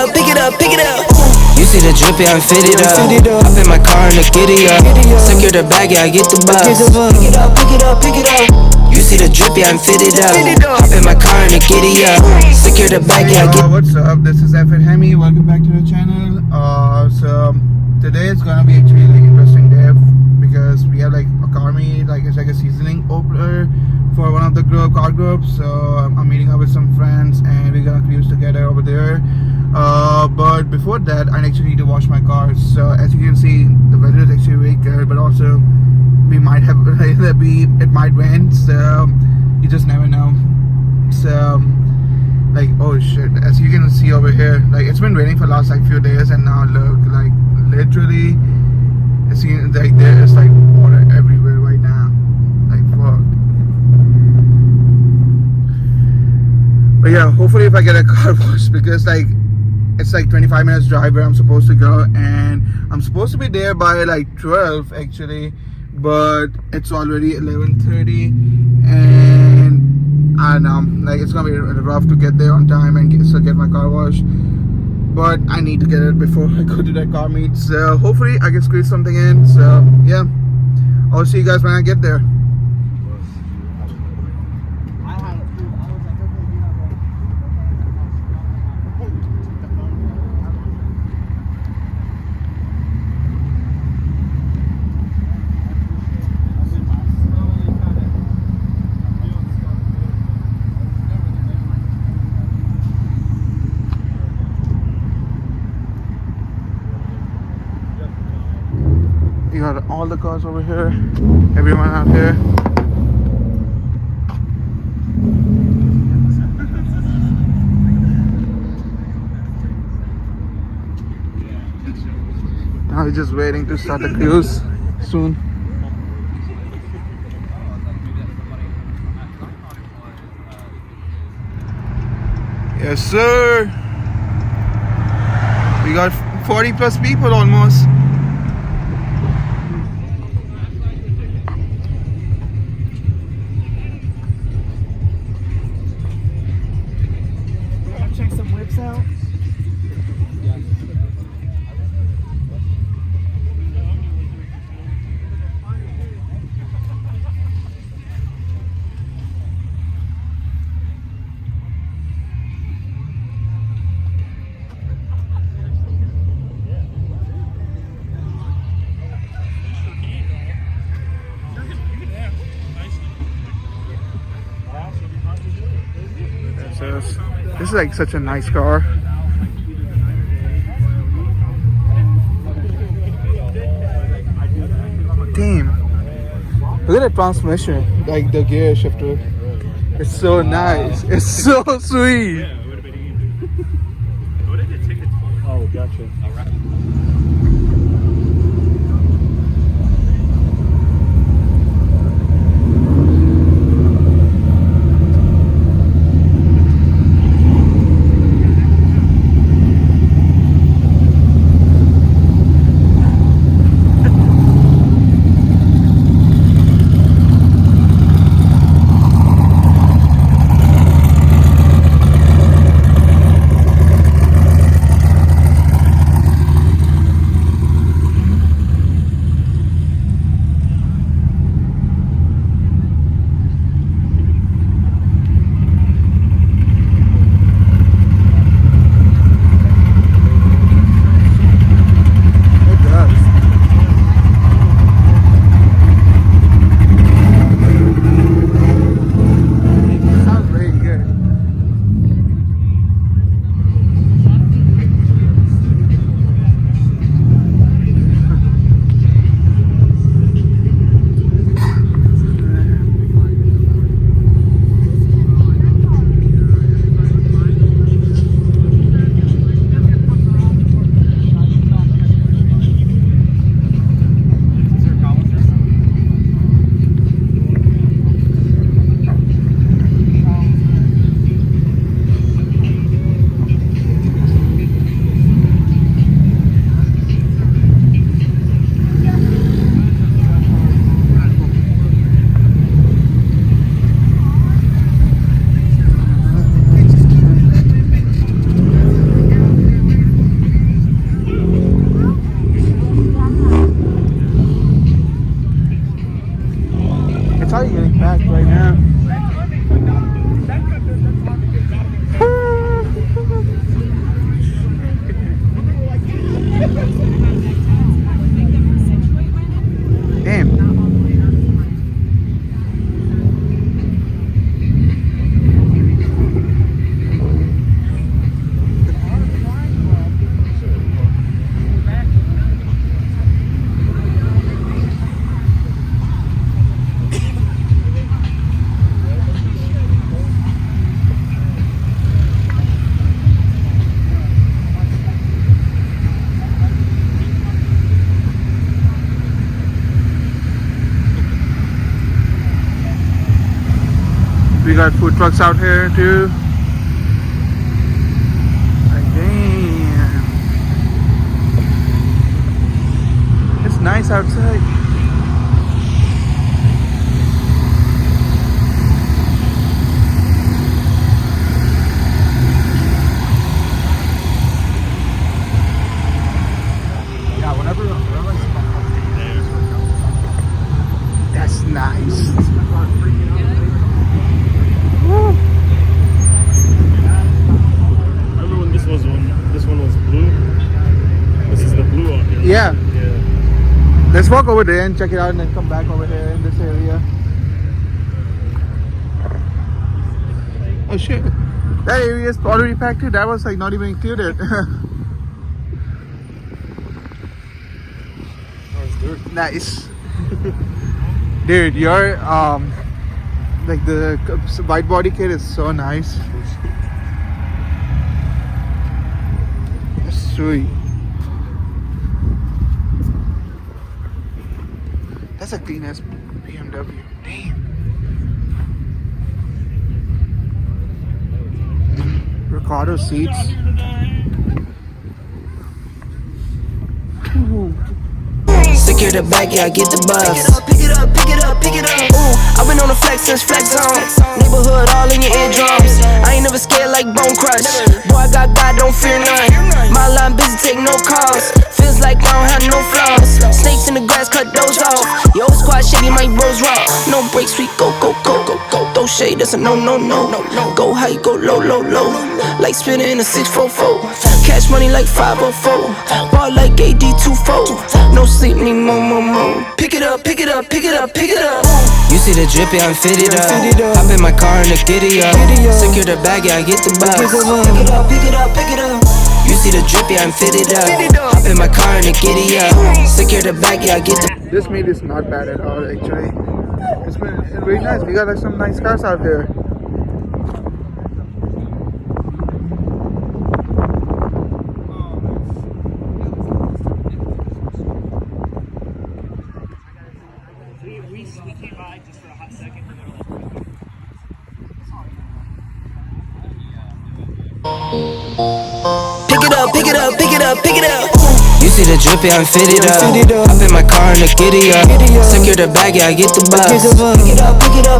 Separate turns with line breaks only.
up, pick it up, pick it up. You see the drip, yeah, I'm fitted up. Hop in my car and the giddy up. Secure the bag, yeah, I get the bus. Pick it up, pick it up, pick it up. You see the drip, yeah, I'm fitted up. Hop in my car and the giddy up. Secure the bag, yeah, I get.
What's up? This is F Hemi. Welcome back to the channel. So today is gonna be actually like interesting day because we have like a car meet, like it's like a seasoning opener for one of the car groups. So I'm meeting up with some friends and we're gonna cruise together over there. But before that, I actually need to wash my car. So as you can see, the weather is actually very good, but also we might have it might rain. So you just never know. So like, oh shit, as you can see over here, like it's been raining for the last like few days, and now look, like literally it seems like there is like water everywhere right now, like fuck. But yeah, hopefully if I get a car wash, because like it's like 25 minutes drive where I'm supposed to go, and I'm supposed to be there by like 12 actually, but it's already 11:30, and I know, like it's gonna be rough to get there on time and get my car washed. But I need to get it before I go to that car meet. So hopefully I can squeeze something in. So yeah, I'll see you guys when I get there. You got all the cars over here, everyone out here. Now we're just waiting to start the cruise soon. Yes sir, we got 40 plus people almost. Out. This is like such a nice car. Damn. Look at the transmission, like the gear shifter. It's so nice. It's so sweet.
Oh, gotcha.
got food trucks out here too. Like, damn. It's nice outside. Yeah, whenever that's nice. Woo.
Remember when this one was blue? This is the blue one here.
Yeah.
Yeah.
Let's walk over there and check it out and then come back over here in this area. Oh shit. That area is already packed too. That was like not even included. Nice. Dude, your like the white body kit is so nice. That's sweet. That's a clean ass BMW. Damn. Ricardo seats. Ooh.
Secure the bag, yeah, I get the bus. Pick it up, pick it up, pick it up, pick it up. Ooh, I've been on the flex since flex zone. Neighborhood all in your eardrums. I ain't never scared like Bone Crush. Boy, I got God, don't fear none. My line busy, take no calls. Feels like I don't have no flaws. Snakes in the grass, cut those off. Yo, squad shitty, my bros raw. No breaks, we go, go, go, go, go. Throw shade, that's a no, no, no, no, no. Go high, go low, low, low. Like spinning in a 644. Cash money like 504. Ball like AD24. No sleep, need more, more, more. Pick it up, pick it up, pick it up, pick it up. You see the drip, yeah, I'm fitted up. Hop in my car and the giddy up. Secure the bag, yeah, I get the bus. Pick it up, pick it up, pick it up. You see the drip, yeah, I'm fitted up. Hop in my car and the giddy up. Secure the bag, yeah, I get the.
This meat is not bad at all, actually. It's been very nice. We got like some nice cars out here.
We came by just for a hot second.
Pick it up, pick it up, pick it up, pick it up. You see the drip, yeah, I'm fitted up. Hop in my car and the giddy up. Secure the bag, yeah, I get the bus. Pick it up, pick it up.